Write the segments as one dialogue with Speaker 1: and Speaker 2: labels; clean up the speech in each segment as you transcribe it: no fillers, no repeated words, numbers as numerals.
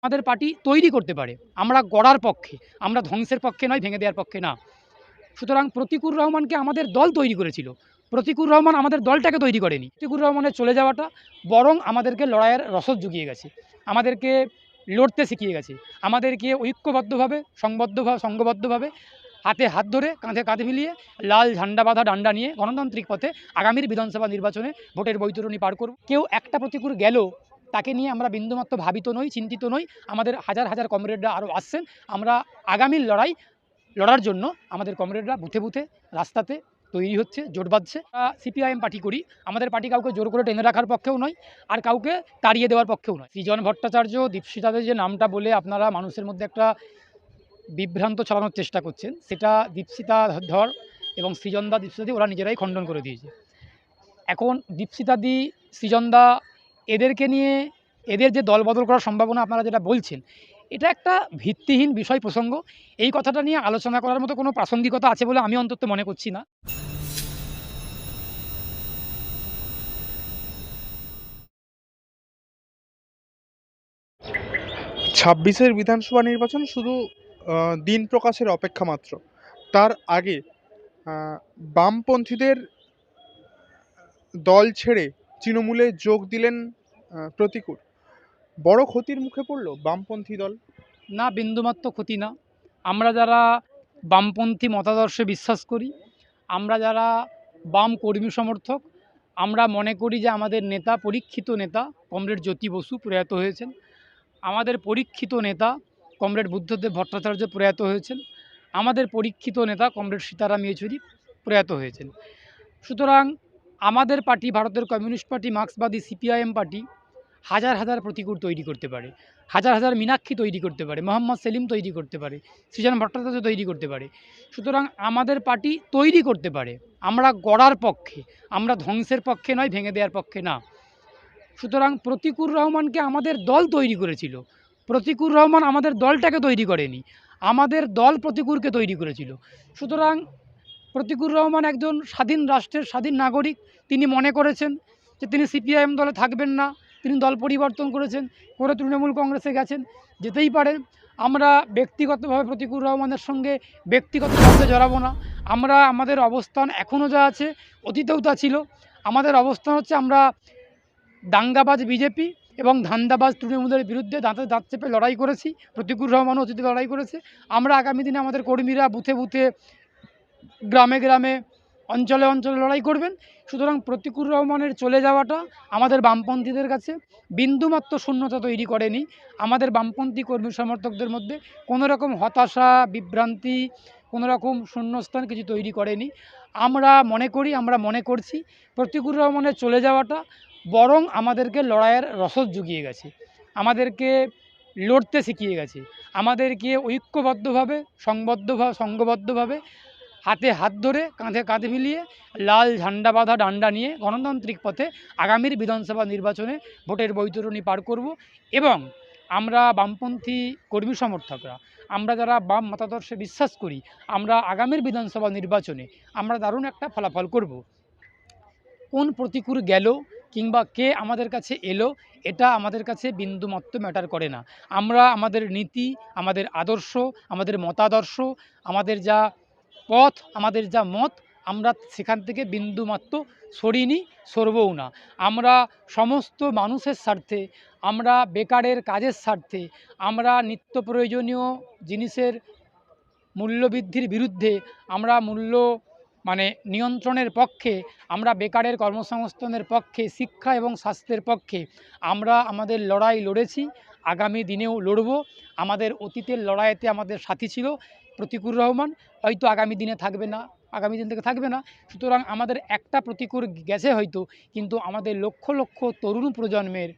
Speaker 1: আমাদের পার্টি তৈরি করতে পারে, আমরা গড়ার পক্ষে, আমরা ধ্বংসের পক্ষে নয়, ভেঙে দেওয়ার পক্ষে না। সুতরাং প্রতিকুর রহমানকে আমাদের দল তৈরি করেছিল, প্রতিকুর রহমান আমাদের দলটাকে তৈরি করেনি। প্রতিকুর রহমানের চলে যাওয়াটা বরং আমাদেরকে লড়াইয়ের রসদ জুগিয়ে গেছে, আমাদেরকে লড়তে শিখিয়ে গেছে, আমাদেরকে ঐক্যবদ্ধভাবে সংঘবদ্ধভাবে হাতে হাত ধরে কাঁধে কাঁধে মিলিয়ে লাল ঝান্ডা বাঁধা ডান্ডা নিয়ে গণতান্ত্রিক পথে আগামীর বিধানসভা নির্বাচনে ভোটের বৈতরণী পার করব। কেউ একটা প্রতিকূল গেল তাকে নিয়ে আমরা বিন্দুমাত্র ভাবিত নই, চিন্তিত নই। আমাদের হাজার হাজার কমরেডরা আরও আসছেন। আমরা আগামীর লড়ার জন্য আমাদের কমরেডরা বুথে বুথে রাস্তাতে তৈরি হচ্ছে, জোট বাঁধছে। সিপিআইএম পার্টি করি, আমাদের পার্টি কাউকে জোর করে টেনে রাখার পক্ষেও নয়, আর কাউকে তাড়িয়ে দেওয়ার পক্ষেও নয়। সৃজন ভট্টাচার্য, দীপশিতাদের যে নামটা বলে আপনারা মানুষের মধ্যে একটা বিভ্রান্ত চালানোর চেষ্টা করছেন, সেটা দীপশিতা ধর এবং সৃজনদা, দীপশিতাদি ওরা নিজেরাই খণ্ডন করে দিয়েছে। এখন দীপশিতাদি, সৃজনদা এদেরকে নিয়ে এদের যে দল বদল করার সম্ভাবনা আপনারা যেটা বলছেন, এটা একটা ভিত্তিহীন বিষয় প্রসঙ্গ। এই কথাটা নিয়ে আলোচনা করার মতো কোনো প্রাসঙ্গিকতা আছে বলে আমি অন্তত মনে করছি না।
Speaker 2: 26-এর বিধানসভা নির্বাচন শুধু দিন প্রকাশের অপেক্ষা মাত্র। তার আগে বামপন্থীদের দল ছেড়ে তৃণমূলে যোগ দিলেন প্রতিকূল। বড় ক্ষতির মুখে পড়ল বামপন্থী দল।
Speaker 1: না, বিন্দুমাত্র ক্ষতি না। আমরা যারা বামপন্থী মতাদর্শে বিশ্বাস করি, আমরা যারা বাম কর্মী সমর্থক, আমরা মনে করি যে আমাদের নেতা, পরীক্ষিত নেতা কমরেড জ্যোতি বসু প্রয়াত হয়েছেন। আমাদের পরীক্ষিত নেতা কমরেড বুদ্ধদেব ভট্টাচার্য প্রয়াত হয়েছেন। আমাদের পরীক্ষিত নেতা কমরেড সীতারাম ইয়েচুরি প্রয়াত হয়েছেন। সুতরাং আমাদের পার্টি, ভারতের কমিউনিস্ট পার্টি, মার্ক্সবাদী সিপিআইএম পার্টি হাজার হাজার প্রতিকূল তৈরি করতে পারে, হাজার হাজার মীনাক্ষী তৈরি করতে পারে, মোহাম্মদ সেলিম তৈরি করতে পারে, সৃজন ভট্টাচার্য তৈরি করতে পারে। সুতরাং আমাদের পার্টি তৈরি করতে পারে, আমরা গড়ার পক্ষে, আমরা ধ্বংসের পক্ষে নয়, ভেঙে দেওয়ার পক্ষে না। সুতরাং প্রতিকুর রহমানকে আমাদের দল তৈরি করেছিল, প্রতিকুর রহমান আমাদের দলটাকে তৈরি করেনি, আমাদের দল প্রতিকুরকে তৈরি করেছিল। সুতরাং প্রতিকুর রহমান একজন স্বাধীন রাষ্ট্রের স্বাধীন নাগরিক। তিনি মনে করেছেন যে তিনি সিপিআইএম দলে থাকবেন না, তিনি দল পরিবর্তন করেছেন, করে তৃণমূল কংগ্রেসে গেছেন, যেতেই পারেন। আমরা ব্যক্তিগতভাবে প্রতিকুর রহমানের সঙ্গে ব্যক্তিগত দ্বন্দ্বে জড়াবো না। আমরা আমাদের অবস্থান এখনও যা আছে, অতীতেও তা ছিল। আমাদের অবস্থান হচ্ছে আমরা দাঙ্গাবাজ বিজেপি এবং ধান্দাবাজ তৃণমূলের বিরুদ্ধে দাঁতে দাঁত চেপে লড়াই করেছি। প্রতিকুর রহমানও অতীতে লড়াই করেছে। আমরা আগামী দিনে আমাদের কর্মীরা বুথে বুথে, গ্রামে গ্রামে, অঞ্চলে অঞ্চলে লড়াই করবেন। সুতরাং প্রতিকুর রহমানের চলে যাওয়াটা আমাদের বামপন্থীদের কাছে বিন্দুমাত্র শূন্যতা তৈরি করেনি। আমাদের বামপন্থী কর্মী সমর্থকদের মধ্যে কোনো রকম হতাশা, বিভ্রান্তি, কোনো রকম শূন্যস্থান কিছু তৈরি করেনি। আমরা মনে করছি প্রতিকুর রহমানের চলে যাওয়াটা বরং আমাদেরকে লড়াইয়ের রসদ জুগিয়ে গেছে, আমাদেরকে লড়তে শিখিয়ে গেছে, আমাদেরকে ঐক্যবদ্ধভাবে সংঘবদ্ধভাবে হাতে হাত ধরে কাঁধে কাঁধে মিলিয়ে লাল ঝান্ডা বাঁধা ডান্ডা নিয়ে গণতান্ত্রিক পথে আগামীর বিধানসভা নির্বাচনে ভোটের বৈতরণী পার করব। এবং আমরা বামপন্থী কর্মী সমর্থকরা, আমরা যারা বাম মতাদর্শে বিশ্বাস করি, আমরা আগামীর বিধানসভা নির্বাচনে আমরা দারুণ একটা ফলাফল করব। কোন প্রতিকূল গেল কিংবা কে আমাদের কাছে এলো, এটা আমাদের কাছে বিন্দুমাত্র ম্যাটার করে না। আমরা আমাদের নীতি, আমাদের আদর্শ, আমাদের মতাদর্শ, আমাদের যা পথ, আমাদের যা মত, আমরা সেখান থেকে বিন্দুমাত্র সরিনি, সরবও না। আমরা সমস্ত মানুষের স্বার্থে, আমরা বেকারের কাজের স্বার্থে, আমরা নিত্য প্রয়োজনীয় জিনিসের মূল্যবৃদ্ধির বিরুদ্ধে, আমরা নিয়ন্ত্রণের পক্ষে, আমরা বেকারের কর্মসংস্থানের পক্ষে, শিক্ষা এবং স্বাস্থ্যের পক্ষে আমরা আমাদের লড়াই লড়েছি, আগামী দিনেও লড়ব। আমাদের অতীতের লড়াইতে আমাদের সাথী ছিল প্রতিকুর রহমান, হয়তো আগামী দিনে থাকবে না, আগামী দিন থেকে থাকবে না। সুতরাং আমাদের একটা প্রতিকুর গেছে হয়তো, কিন্তু আমাদের লক্ষ লক্ষ তরুণ প্রজন্মের,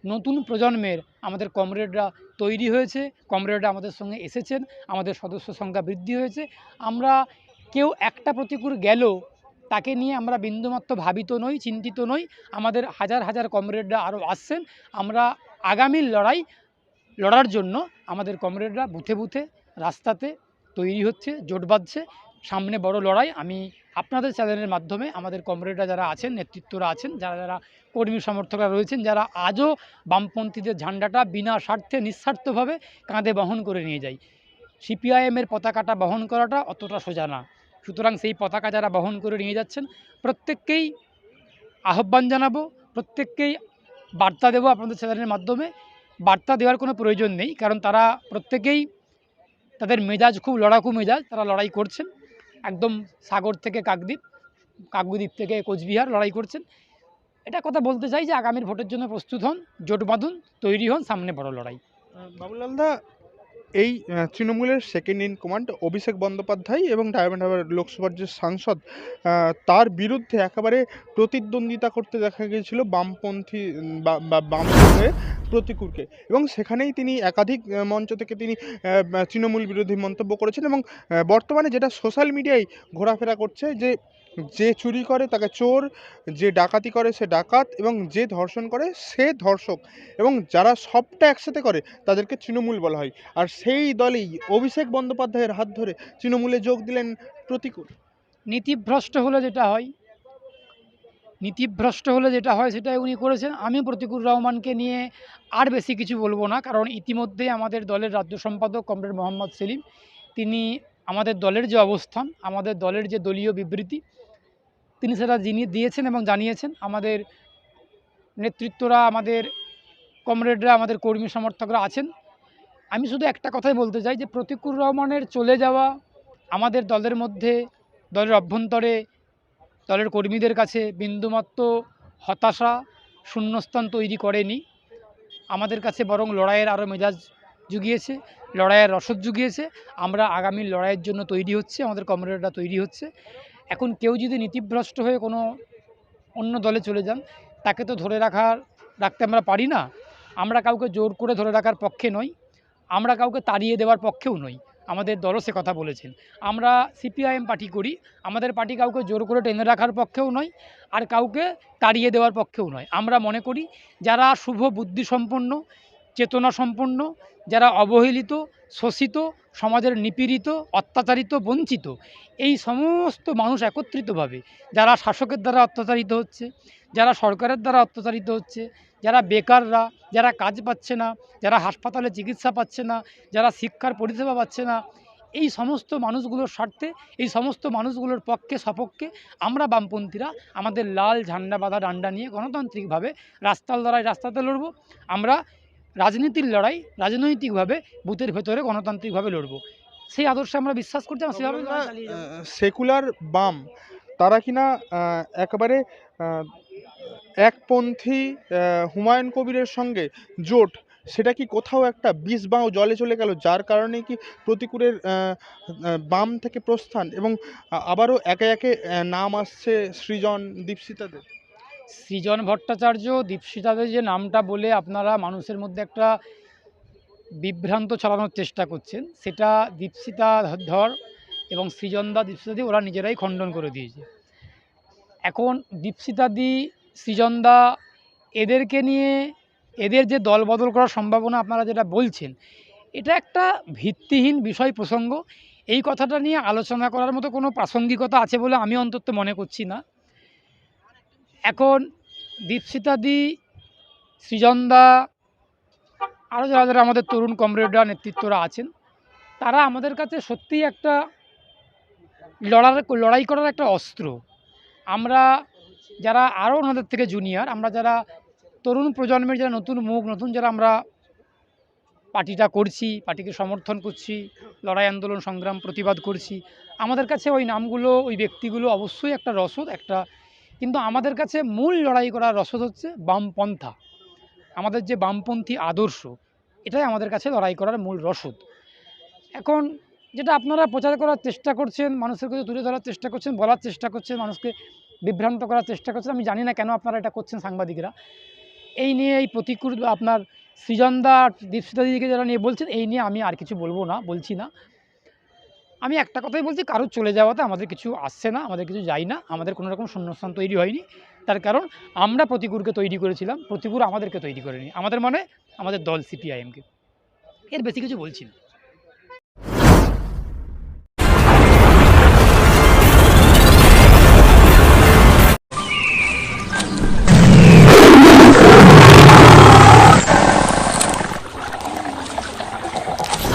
Speaker 1: নতুন প্রজন্মের আমাদের কমরেডরা তৈরি হয়েছে, কমরেডরা আমাদের সঙ্গে এসেছেন, আমাদের সদস্য সংখ্যা বৃদ্ধি হয়েছে। আমরা কেউ একটা প্রতিকূল গেল তাকে নিয়ে আমরা বিন্দুমাত্র ভাবিত নই, চিন্তিত নই। আমাদের হাজার হাজার কমরেডরা আরও আসছেন। আমরা আগামীর লড়ার জন্য আমাদের কমরেডরা বুথে বুথে রাস্তাতে তৈরি হচ্ছে, জোট বাঁধছে। সামনে বড় লড়াই। আমি আপনাদের চ্যানেলের মাধ্যমে আমাদের কমরেডরা যারা আছেন, নেতৃত্বরা আছেন, যারা যারা কর্মী সমর্থকরা রয়েছেন যারা আজও বামপন্থীদের ঝান্ডাটা বিনা স্বার্থে নিঃস্বার্থভাবে কাঁধে বহন করে নিয়ে যায়। সিপিআইএমের পতাকাটা বহন করাটা অতটা সোজা না। সুতরাং সেই পতাকা যারা বহন করে নিয়ে যাচ্ছেন প্রত্যেককেই আহ্বান জানাবো, প্রত্যেককেই বার্তা দেবো আপনাদের চ্যানেলের মাধ্যমে। বার্তা দেওয়ার কোনো প্রয়োজন নেই, কারণ তারা প্রত্যেকেই তাদের মেজাজ খুব লড়াকু মেজাজ, তারা লড়াই করছেন। একদম সাগর থেকে কাকদ্বীপ, কাকদ্বীপ থেকে কোচবিহার লড়াই করছেন। এটা কথা বলতে চাই যে আগামীর ভোটের জন্য প্রস্তুত হন, জোট বাঁধুন, তৈরি হন, সামনে বড় লড়াই।
Speaker 2: বাবুলাল দা, এই তৃণমূলের second in command Abhishek Bandyopadhyay এবং ডায়মন্ড হারবার লোকসভার যে সাংসদ, তার বিরুদ্ধে একেবারে প্রতিদ্বন্দ্বিতা করতে দেখা গিয়েছিল বামপন্থী বামপন্থী প্রতিকূলকে, এবং সেখানেই তিনি একাধিক মঞ্চ থেকে তিনি তৃণমূল বিরোধী মন্তব্য করেছেন। এবং বর্তমানে যেটা সোশ্যাল মিডিয়ায় ঘোরাফেরা করছে যে যে চুরি করে তাকে চোর, যে ডাকাতি করে সে ডাকাত, এবং যে ধর্ষণ করে সে ধর্ষক, এবং যারা সবটা একসাথে করে তাদেরকে তৃণমূল বলা হয়। আর সেই দলেই অভিষেক বন্দ্যোপাধ্যায়ের হাত ধরে তৃণমূলে যোগ দিলেন প্রতিকূল।
Speaker 1: নীতিভ্রষ্ট হলে যেটা হয় সেটাই উনি করেছেন। আমি প্রতিকুর রহমানকে নিয়ে আর বেশি কিছু বলবো না, কারণ ইতিমধ্যে আমাদের দলের রাজ্য সম্পাদক কমরেড মোহাম্মদ সেলিম তিনি আমাদের দলের যে অবস্থান, আমাদের দলের যে দলীয় বিবৃতি, তিনি সেটা দিয়েছেন এবং জানিয়েছেন। আমাদের নেতৃত্বরা, আমাদের কমরেডরা, আমাদের কর্মী সমর্থকরা আছেন। আমি শুধু একটা কথাই বলতে চাই যে প্রতিকুর রহমানের চলে যাওয়া আমাদের দলের মধ্যে, দলের অভ্যন্তরে, দলের কর্মীদের কাছে বিন্দুমাত্র হতাশা, শূন্যস্থান তৈরি করেনি। আমাদের কাছে বরং লড়াইয়ের আরও মেজাজ জুগিয়েছে, লড়াইয়ের রসদ জুগিয়েছে। আমরা আগামী লড়াইয়ের জন্য তৈরি হচ্ছে, আমাদের কমরেডরা তৈরি হচ্ছে। এখন কেউ যদি নীতিভ্রষ্ট হয়ে কোনো অন্য দলে চলে যান, তাকে তো রাখতে আমরা পারি না। আমরা কাউকে জোর করে ধরে রাখার পক্ষে নই, আমরা কাউকে তাড়িয়ে দেওয়ার পক্ষেও নই। আমাদের দলও সে কথা বলেছেন। আমরা সিপিআইএম পার্টি করি, আমাদের পার্টি কাউকে জোর করে টেনে রাখার পক্ষেও নয়, আর কাউকে তাড়িয়ে দেওয়ার পক্ষেও নয়। আমরা মনে করি যারা শুভ বুদ্ধিসম্পন্ন, চেতনা সম্পন্ন, যারা অবহেলিত, শোষিত, সমাজের নিপীড়িত, অত্যাচারিত, বঞ্চিত, এই সমস্ত মানুষ একত্রিতভাবে, যারা শাসকের দ্বারা অত্যাচারিত হচ্ছে, যারা সরকারের দ্বারা অত্যাচারিত হচ্ছে, যারা বেকাররা, যারা কাজ পাচ্ছে না, যারা হাসপাতালে চিকিৎসা পাচ্ছে না, যারা শিক্ষার পরিষেবা পাচ্ছে না, এই সমস্ত মানুষগুলোর স্বার্থে, এই সমস্ত মানুষগুলোর পক্ষে সপক্ষে আমরা বামপন্থীরা আমাদের লাল ঝান্ডা বাঁধা ডান্ডা নিয়ে গণতান্ত্রিকভাবে রাস্তার লড়াই রাস্তাতে লড়ব। আমরা রাজনীতির লড়াই রাজনৈতিকভাবে বুথের ভেতরে গণতান্ত্রিকভাবে লড়ব। সেই আদর্শে আমরা বিশ্বাস করছি, আমরা সেভাবে লড়াই চালিয়ে যাব।
Speaker 2: সেকুলার বাম তারা কিনা একেবারে একপন্থী হুমায়ুন কবিরের সঙ্গে জোট, সেটা কি কোথাও একটা বিষ বাঁও জলে চলে গেল, যার কারণে কি প্রতিকূলের বাম থেকে প্রস্থান, এবং আবারও একে একে নাম আসছে সৃজন, দীপশিতাদের?
Speaker 1: সৃজন ভট্টাচার্য, দীপশিতাদের যে নামটা বলে আপনারা মানুষের মধ্যে একটা বিভ্রান্ত ছড়ানোর চেষ্টা করছেন, সেটা দীপশিতা ধর এবং সৃজনদা, দীপশিতাদি ওরা নিজেরাই খণ্ডন করে দিয়েছে। এখন দীপশিতাদি, সৃজনদা, এদেরকে নিয়ে এদের যে দল বদল করার সম্ভাবনা আপনারা যেটা বলছেন, এটা একটা ভিত্তিহীন বিষয় প্রসঙ্গ। এই কথাটা নিয়ে আলোচনা করার মতো কোনো প্রাসঙ্গিকতা আছে বলে আমি অন্তত মনে করছি না। এখন দীপশিতাদি, সৃজনদা, আরও যারা যারা আমাদের তরুণ কমরেডরা, নেতৃত্বরা আছেন, তারা আমাদের কাছে সত্যিই একটা লড়াই করার একটা অস্ত্র। আমরা যারা আরও ওনাদের থেকে জুনিয়র, আমরা যারা তরুণ প্রজন্মের, যারা নতুন মুখ, নতুন যারা আমরা পার্টিটা করছি, পার্টিকে সমর্থন করছি, লড়াই আন্দোলন সংগ্রাম প্রতিবাদ করছি, আমাদের কাছে ওই নামগুলো, ওই ব্যক্তিগুলো অবশ্যই একটা রসদ, একটা, কিন্তু আমাদের কাছে মূল লড়াই করার রসদ হচ্ছে বামপন্থা। আমাদের যে বামপন্থী আদর্শ, এটাই আমাদের কাছে লড়াই করার মূল রসদ। এখন যেটা আপনারা প্রচার করার চেষ্টা করছেন, মানুষের কাছে তুলে ধরার চেষ্টা করছেন, বলার চেষ্টা করছেন, মানুষকে বিভ্রান্ত করার চেষ্টা করছেন, আমি জানি না কেন আপনারা এটা করছেন সাংবাদিকরা। এই নিয়ে এই প্রতিকূল আপনার সৃজনদা, দীপশিতা দিদিকে যারা নিয়ে বলছেন, এই নিয়ে আমি আর কিছু বলছি না। আমি একটা কথাই বলছি, কারোর চলে যাওয়াতে আমাদের কিছু আসছে না, আমাদের কিছু যায় না, আমাদের কোনো রকম শূন্যস্থান তৈরি হয়নি। তার কারণ আমরা প্রতিকূলকে তৈরি করেছিলাম, প্রতিকূল আমাদেরকে তৈরি করেনি। আমাদের আমাদের দল সিপিআইএমকে। এর বেশি কিছু বলছি না।